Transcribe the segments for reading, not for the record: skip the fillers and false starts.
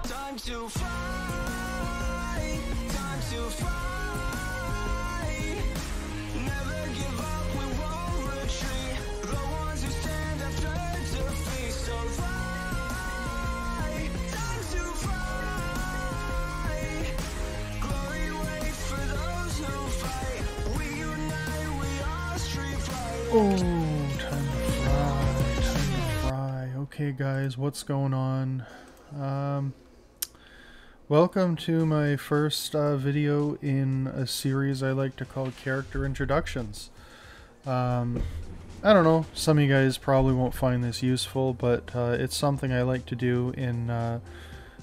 Time to fly, time to fly. Never give up, we won't retreat. The ones who stand after defeat. So fly, time to fly. Glory wait for those who fight. We unite, we are street fighters. Oh, time to fry, time to fry. Okay guys, what's going on? Welcome to my first video in a series I like to call character introductions. I don't know, some of you guys probably won't find this useful, but it's something I like to do in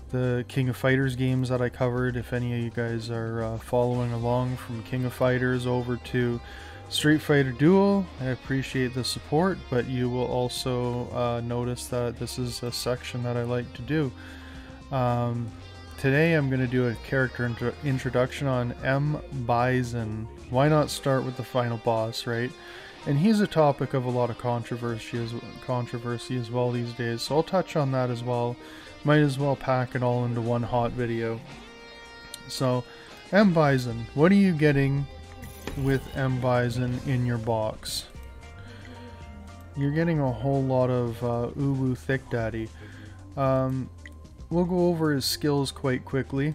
the King of Fighters games that I covered. If any of you guys are following along from King of Fighters over to Street Fighter Duel, I appreciate the support, but you will also notice that this is a section that I like to do. Today I'm going to do a character introduction on M.Bison. Why not start with the final boss, right? And he's a topic of a lot of controversy as well these days, so I'll touch on that as well. Might as well pack it all into one hot video. So, M.Bison, what are you getting with M.Bison in your box? You're getting a whole lot of Uwu Thick Daddy. We'll go over his skills quite quickly.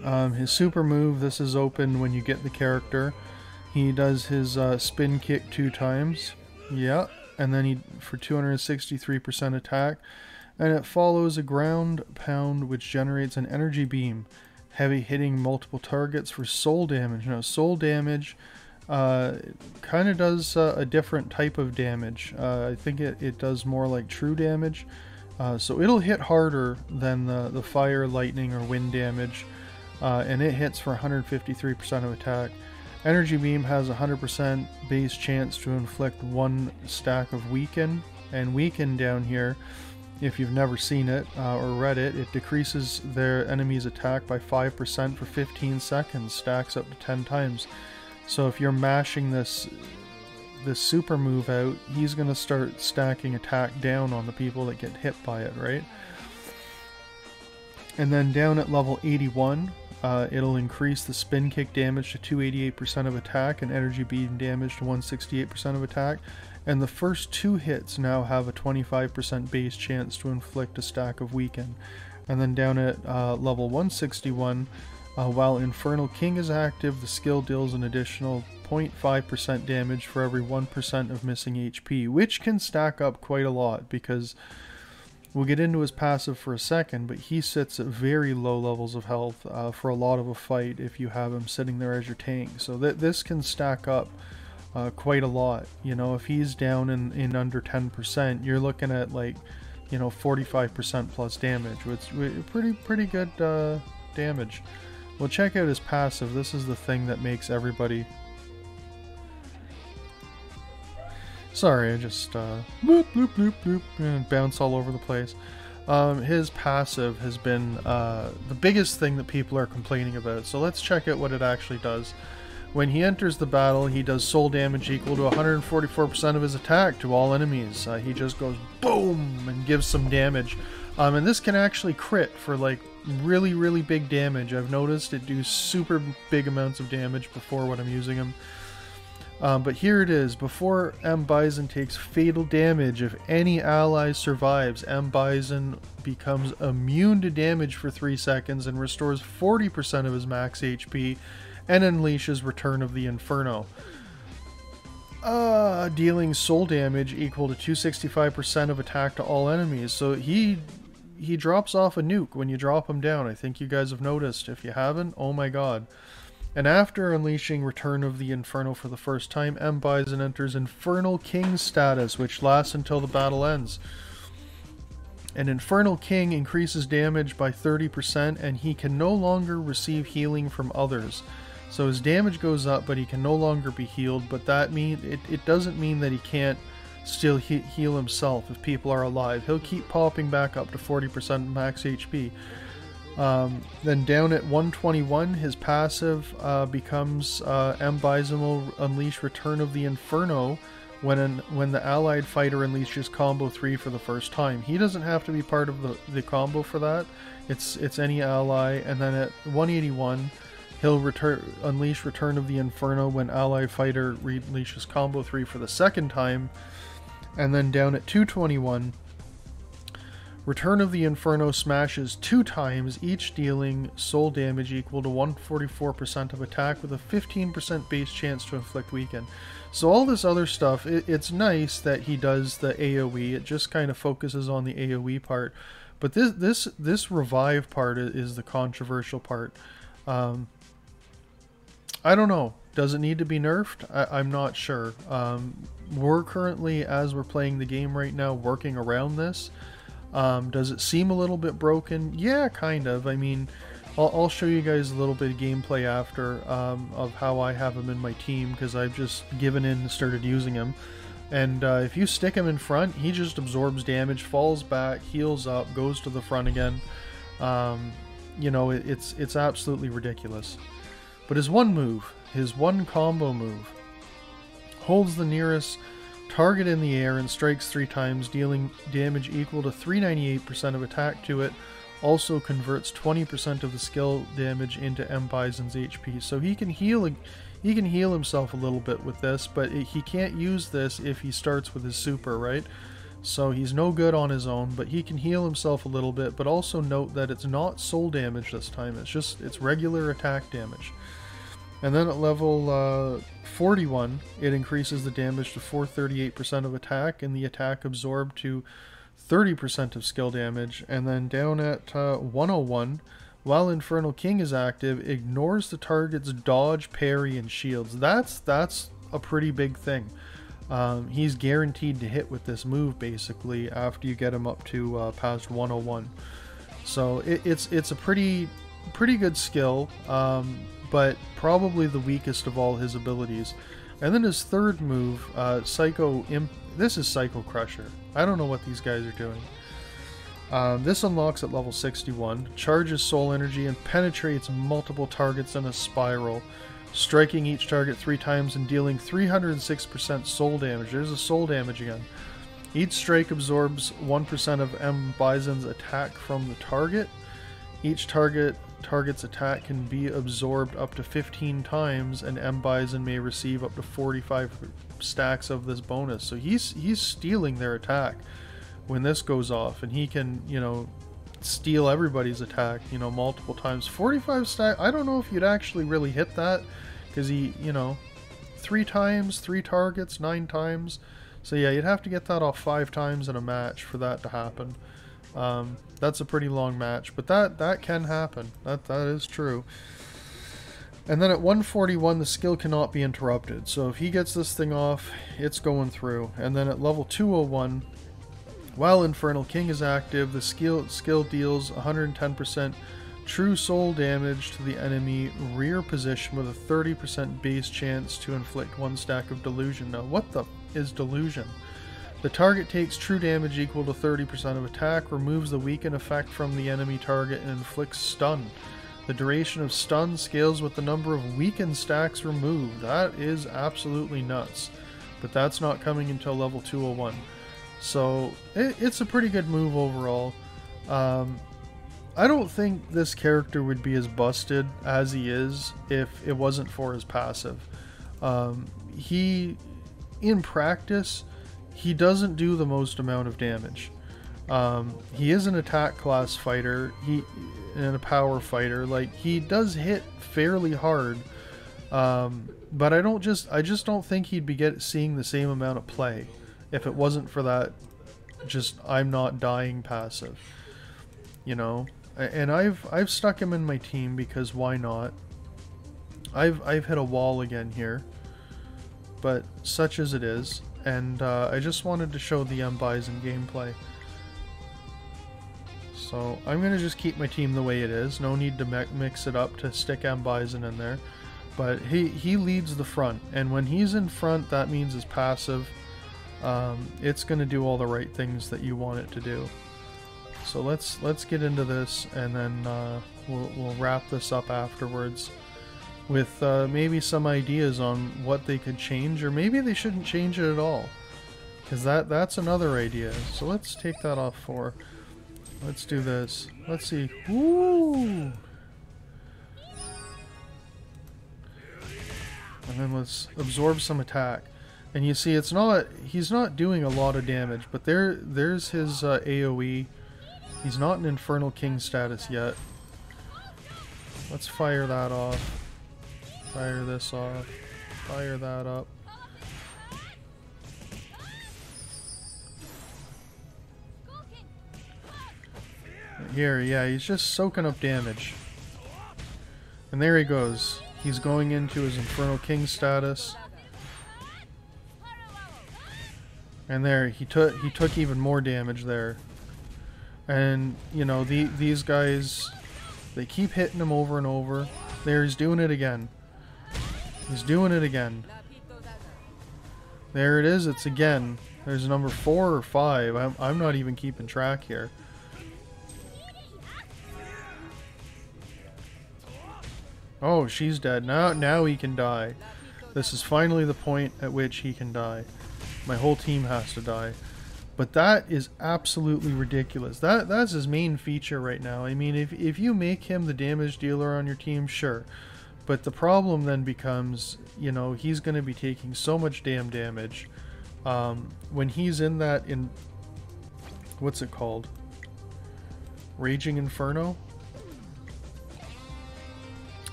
His super move, this is open when you get the character. He does his spin kick 2 times. Yeah, and then he for 263% attack. And it follows a ground pound which generates an energy beam. Heavy hitting multiple targets for soul damage. You know, soul damage kind of does a different type of damage. I think it does more like true damage. So it'll hit harder than the fire, lightning, or wind damage, and it hits for 153% of attack. Energy Beam has a 100% base chance to inflict 1 stack of Weaken, and Weaken down here, if you've never seen it or read it, it decreases their enemy's attack by 5% for 15 seconds, stacks up to 10 times. So if you're mashing this super move out, he's going to start stacking attack down on the people that get hit by it, right? And then down at level 81, it'll increase the spin kick damage to 288% of attack and energy beam damage to 168% of attack. And the first 2 hits now have a 25% base chance to inflict a stack of Weaken. And then down at level 161, while Infernal King is active, the skill deals an additional 0.5% damage for every 1% of missing HP, which can stack up quite a lot because we'll get into his passive for a second, but he sits at very low levels of health for a lot of a fight if you have him sitting there as your tank. So this can stack up quite a lot. You know, if he's down in under 10%, you're looking at like, you know, 45% plus damage, which pretty good damage. Well, check out his passive. This is the thing that makes everybody... Sorry, I just bloop, bloop, bloop, bloop, and bounce all over the place. His passive has been the biggest thing that people are complaining about. So let's check out what it actually does. When he enters the battle, he does soul damage equal to 144% of his attack to all enemies. He just goes boom and gives some damage. And this can actually crit for like really big damage. I've noticed it do super big amounts of damage before when I'm using him. But here it is. Before M.Bison takes fatal damage, if any ally survives, M.Bison becomes immune to damage for 3 seconds and restores 40% of his max HP and unleashes Return of the Inferno. Dealing soul damage equal to 265% of attack to all enemies. So he drops off a nuke when you drop him down. I think you guys have noticed. If you haven't, oh my god. And after unleashing Return of the Inferno for the first time, M.Bison enters Infernal King status, which lasts until the battle ends. An Infernal King increases damage by 30%, and he can no longer receive healing from others. So his damage goes up, but he can no longer be healed, but that it doesn't mean that he can't still heal himself if people are alive. He'll keep popping back up to 40% max HP. Then down at 121, his passive becomes M.Bison will unleash Return of the Inferno when the allied fighter unleashes combo 3 for the first time. He doesn't have to be part of the combo for that. It's any ally. And then at 181, he'll unleash Return of the Inferno when allied fighter unleashes combo 3 for the second time. And then down at 221, Return of the Inferno smashes 2 times, each dealing soul damage equal to 144% of attack with a 15% base chance to inflict weaken. So all this other stuff, it's nice that he does the AoE. It just kind of focuses on the AoE part. But this revive part is the controversial part. I don't know. Does it need to be nerfed? I'm not sure. We're currently, as we're playing the game right now, working around this. Does it seem a little bit broken? Yeah, kind of. I mean, I'll show you guys a little bit of gameplay after of how I have him in my team, because I've just given in and started using him. And if you stick him in front, he just absorbs damage, falls back, heals up, goes to the front again. You know, it's absolutely ridiculous. But his one move, his one combo move, holds the nearest target in the air and strikes 3 times, dealing damage equal to 398% of attack to it. Also converts 20% of the skill damage into M.Bison's HP. So he can heal himself a little bit with this, but he can't use this if he starts with his super, right? So he's no good on his own, but he can heal himself a little bit. But also note that it's not soul damage this time, it's regular attack damage. And then at level 41, it increases the damage to 438% of attack, and the attack absorbed to 30% of skill damage. And then down at 101, while Infernal King is active, ignores the target's dodge, parry, and shields. That's a pretty big thing. He's guaranteed to hit with this move, basically, after you get him up to past 101. So it's a pretty good skill. But probably the weakest of all his abilities. And then his third move, this is Psycho Crusher. I don't know what these guys are doing. This unlocks at level 61, charges soul energy, and penetrates multiple targets in a spiral, striking each target 3 times and dealing 306% soul damage. There's a soul damage again. Each strike absorbs 1% of M.Bison's attack from the target. Each target's attack can be absorbed up to 15 times, and M.Bison may receive up to 45 stacks of this bonus. So he's stealing their attack when this goes off, and he can, you know, steal everybody's attack, you know, multiple times. 45 stack, I don't know if you'd actually really hit that, because he, you know, 3 times, 3 targets, 9 times. So yeah, you'd have to get that off 5 times in a match for that to happen. That's a pretty long match, but that can happen. That is true. And then at 141, the skill cannot be interrupted. So if he gets this thing off, it's going through. And then at level 201, while Infernal King is active, the skill deals 110% true soul damage to the enemy rear position with a 30% base chance to inflict 1 stack of delusion. Now, what the is delusion? The target takes true damage equal to 30% of attack, removes the weaken effect from the enemy target, and inflicts stun. The duration of stun scales with the number of weaken stacks removed. That is absolutely nuts. But that's not coming until level 201. So it's a pretty good move overall. I don't think this character would be as busted as he is if it wasn't for his passive. In practice, he doesn't do the most amount of damage. He is an attack class fighter, and a power fighter. Like, he does hit fairly hard, but I just don't think he'd be seeing the same amount of play if it wasn't for that just I'm not dying passive, you know. And I've stuck him in my team because why not? I've hit a wall again here, but such as it is. And I just wanted to show the M.Bison gameplay. So I'm going to just keep my team the way it is. No need to mix it up to stick M.Bison in there. But he leads the front. And when he's in front, that means his passive. It's going to do all the right things that you want it to do. So let's get into this, and then we'll wrap this up afterwards. with maybe some ideas on what they could change, or maybe they shouldn't change it at all. Because that's another idea. So let's take that off 4. Let's do this. Let's see. Woo! And then let's absorb some attack. And you see, he's not doing a lot of damage, but there's his AoE. He's not in Infernal King status yet. Let's fire that off. Fire this off. Fire that up. Here, yeah, he's just soaking up damage. And there he goes. He's going into his Infernal King status. And there, he took even more damage there. And, you know, these guys, they keep hitting him over and over. There, he's doing it again. He's doing it again. There it is, it's again. There's number 4 or 5. I'm not even keeping track here. Oh, she's dead. Now he can die. This is finally the point at which he can die. My whole team has to die. But that is absolutely ridiculous. That's his main feature right now. I mean, if you make him the damage dealer on your team, sure. But the problem then becomes, you know, he's going to be taking so much damn damage. When he's in that, what's it called? Raging Inferno?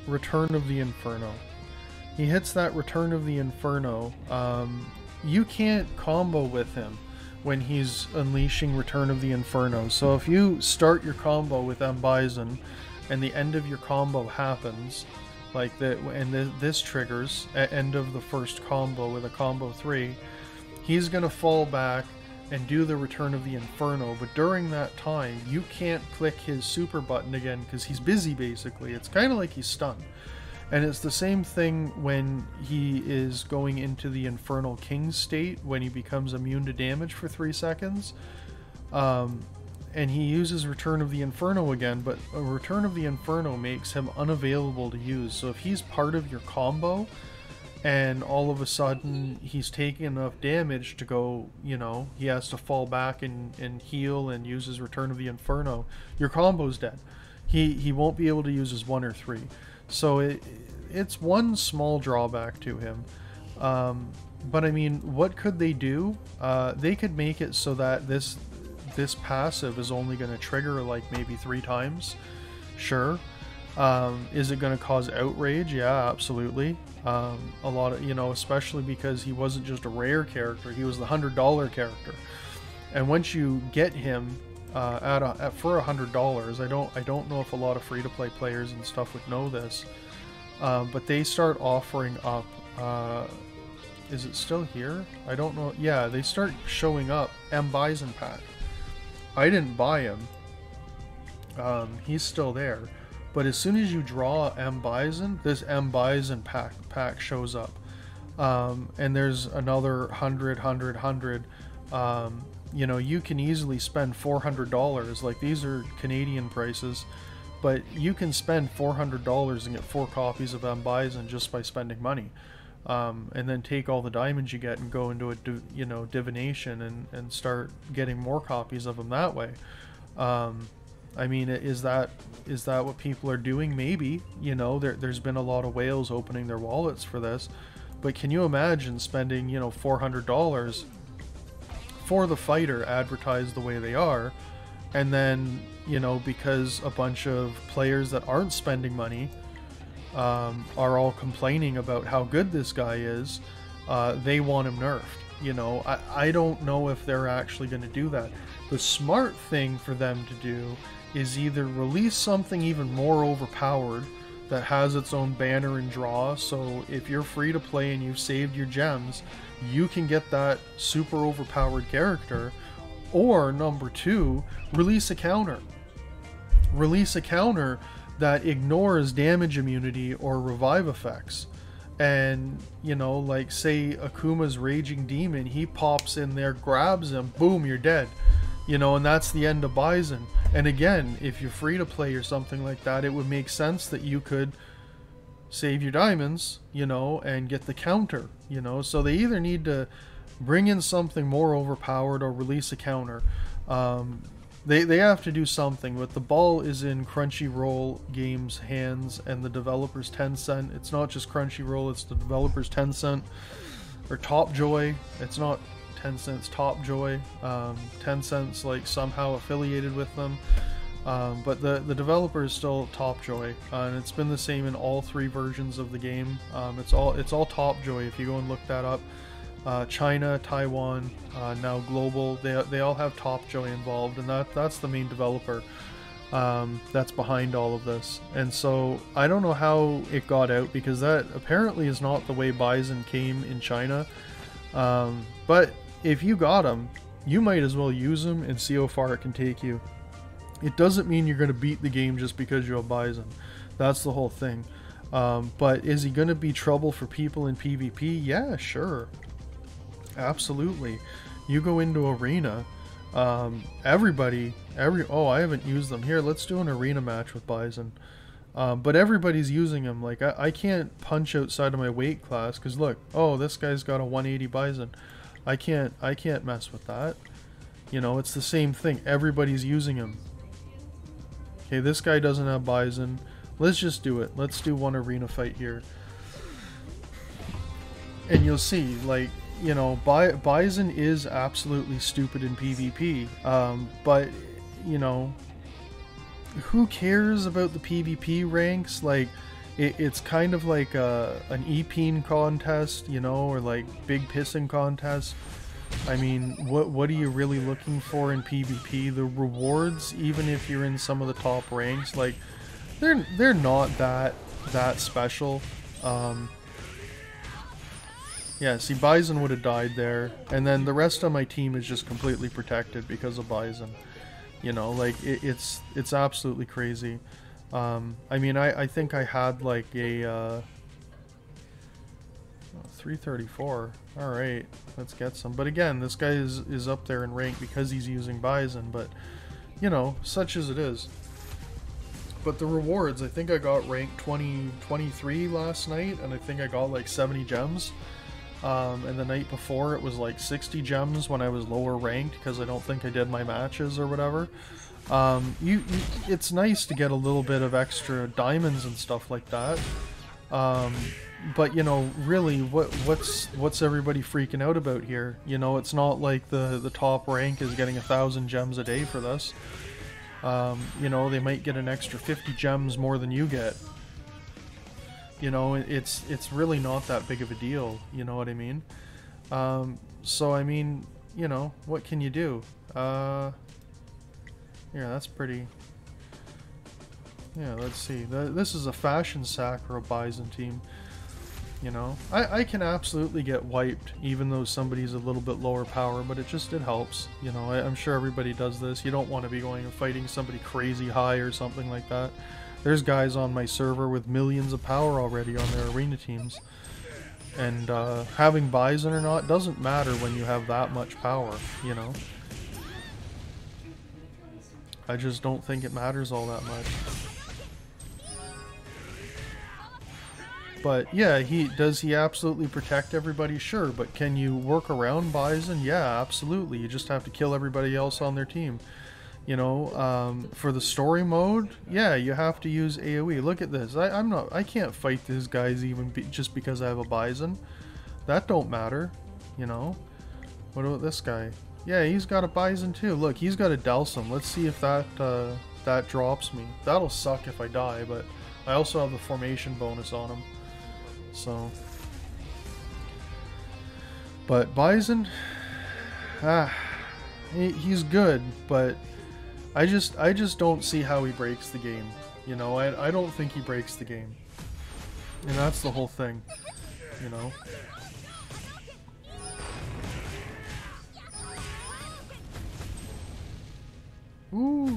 Return of the Inferno. He hits that Return of the Inferno. You can't combo with him when he's unleashing Return of the Inferno. So if you start your combo with M.Bison and the end of your combo happens, like that, and this triggers at end of the first combo with a combo 3, he's gonna fall back and do the Return of the Inferno, but during that time you can't click his super button again because he's busy basically. It's kind of like he's stunned. And it's the same thing when he is going into the Infernal King state, when he becomes immune to damage for 3 seconds. And he uses Return of the Inferno again, but a Return of the Inferno makes him unavailable to use. So if he's part of your combo, and all of a sudden he's taking enough damage to go, you know, he has to fall back and heal and use his Return of the Inferno, your combo's dead. He won't be able to use his 1 or 3. So it's one small drawback to him. But I mean, what could they do? They could make it so that this passive is only going to trigger like maybe 3 times. Sure. Is it going to cause outrage? Yeah, absolutely. A lot of, you know, especially because he wasn't just a rare character, he was the $100 character. And once you get him for $100, I don't know if a lot of free-to-play players and stuff would know this, but they start offering up, is it still here? I don't know. Yeah, they start showing up M.Bison pack. I didn't buy him. He's still there. But as soon as you draw M.Bison, this M.Bison pack shows up. And there's another 100. You know, you can easily spend $400. Like, these are Canadian prices. But you can spend $400 and get 4 copies of M.Bison just by spending money. And then take all the diamonds you get and go into a divination and start getting more copies of them that way. I mean, is that what people are doing? Maybe. You know, there's been a lot of whales opening their wallets for this, but can you imagine spending, you know, $400 for the fighter advertised the way they are, and then, you know, because a bunch of players that aren't spending money are all complaining about how good this guy is, they want him nerfed. You know, I don't know if they're actually going to do that. The smart thing for them to do is either release something even more overpowered that has its own banner and draw, so if you're free to play and you've saved your gems, you can get that super overpowered character, or number 2, release a counter. Release a counter that ignores damage immunity or revive effects. And, you know, like say Akuma's Raging Demon, he pops in there, grabs him, boom, you're dead. You know, and that's the end of Bison. And again, if you're free to play or something like that, it would make sense that you could save your diamonds, you know, and get the counter, you know. So they either need to bring in something more overpowered or release a counter. They have to do something, but the ball is in Crunchyroll Games' hands and the developers Tencent. It's not just Crunchyroll, it's the developers Tencent or Topjoy. It's not Tencent, it's Topjoy. Tencent's like somehow affiliated with them. But the developer is still Topjoy, and it's been the same in all 3 versions of the game. It's all Topjoy if you go and look that up. China, Taiwan, now global, they all have Topjoy involved, and that's the main developer that's behind all of this. And so I don't know how it got out, because that apparently is not the way Bison came in China. But if you got him, you might as well use him and see how far it can take you. It doesn't mean you're going to beat the game just because you have Bison. That's the whole thing. But is he going to be trouble for people in PvP? Yeah, sure. Absolutely. You go into arena, oh, I haven't used them. Here, let's do an arena match with Bison. But everybody's using him. Like, I can't punch outside of my weight class, because look, oh, this guy's got a 180 Bison. I can't mess with that. You know, it's the same thing. Everybody's using him. Okay, this guy doesn't have Bison. Let's just do it. Let's do one arena fight here. And you'll see, like, you know, Bison is absolutely stupid in PvP. But, you know, who cares about the PvP ranks? Like, it's kind of like an Epeen contest, you know, or like big pissing contest. I mean, what are you really looking for in PvP? The rewards, even if you're in some of the top ranks, like, they're not that special. Yeah, see, Bison would have died there, and then the rest of my team is just completely protected because of Bison. You know, like, it's absolutely crazy. I mean, I think I had like a 334. Alright, let's get some. But again, this guy is up there in rank because he's using Bison, but, you know, such as it is. But the rewards, I think I got rank 23 last night, and I think I got like 70 gems. And the night before it was like 60 gems when I was lower ranked, because I don't think I did my matches or whatever. It's nice to get a little bit of extra diamonds and stuff like that. But, you know, really, what's everybody freaking out about here? You know, it's not like the top rank is getting 1,000 gems a day for this. You know, they might get an extra 50 gems more than you get. You know, it's really not that big of a deal, you know what I mean? So, I mean, you know, what can you do? Yeah, that's pretty... Yeah, let's see. This is a Fashion Sack or a Bison team. You know, I can absolutely get wiped, even though somebody's a little bit lower power, but it helps. You know, I'm sure everybody does this. You don't want to be going and fighting somebody crazy high or something like that. There's guys on my server with millions of power already on their arena teams. And having Bison or not doesn't matter when you have that much power, you know. I just don't think it matters all that much. But yeah, does he absolutely protect everybody? Sure, but can you work around Bison? Yeah, absolutely. You just have to kill everybody else on their team. You know, for the story mode, yeah, you have to use AoE. Look at this. I can't fight these guys just because I have a Bison. That don't matter, you know. What about this guy? Yeah, he's got a Bison too. Look, he's got a Delsum. Let's see if that drops me. That'll suck if I die, but I also have the formation bonus on him. So, but Bison, he's good, but I just don't see how he breaks the game. You know, I don't think he breaks the game, and that's the whole thing. You know. Ooh.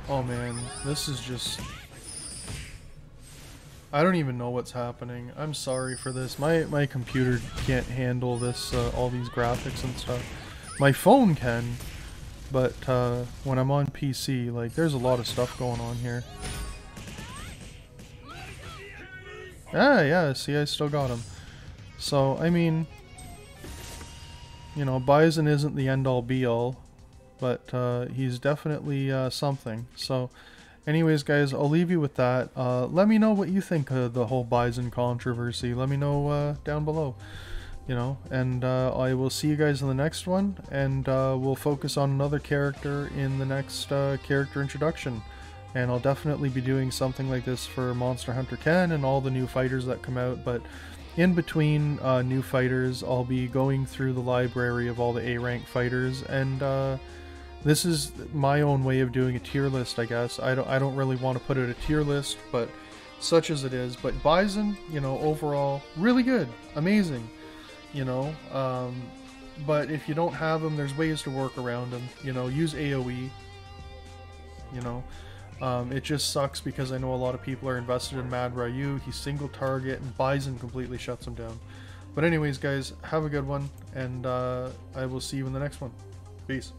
Oh man, this is just... I don't even know what's happening. I'm sorry for this. My computer can't handle this, all these graphics and stuff. My phone can, but when I'm on PC, like, there's a lot of stuff going on here. Ah, yeah, see, I still got him. So, I mean, you know, Bison isn't the end-all be-all, but he's definitely something. So, anyways, guys, I'll leave you with that. Let me know what you think of the whole Bison controversy. Let me know down below, you know, and I will see you guys in the next one, and we'll focus on another character in the next character introduction. And I'll definitely be doing something like this for Monster Hunter Ken and all the new fighters that come out, but in between new fighters, I'll be going through the library of all the A-rank fighters, and this is my own way of doing a tier list, I guess. I don't really want to put it a tier list, but such as it is. But Bison, you know, overall, really good, amazing, you know. But if you don't have him, there's ways to work around him. You know, use AoE, you know. It just sucks because I know a lot of people are invested in Mad Ryu. He's single target, and Bison completely shuts him down. But anyways, guys, have a good one, and I will see you in the next one. Peace.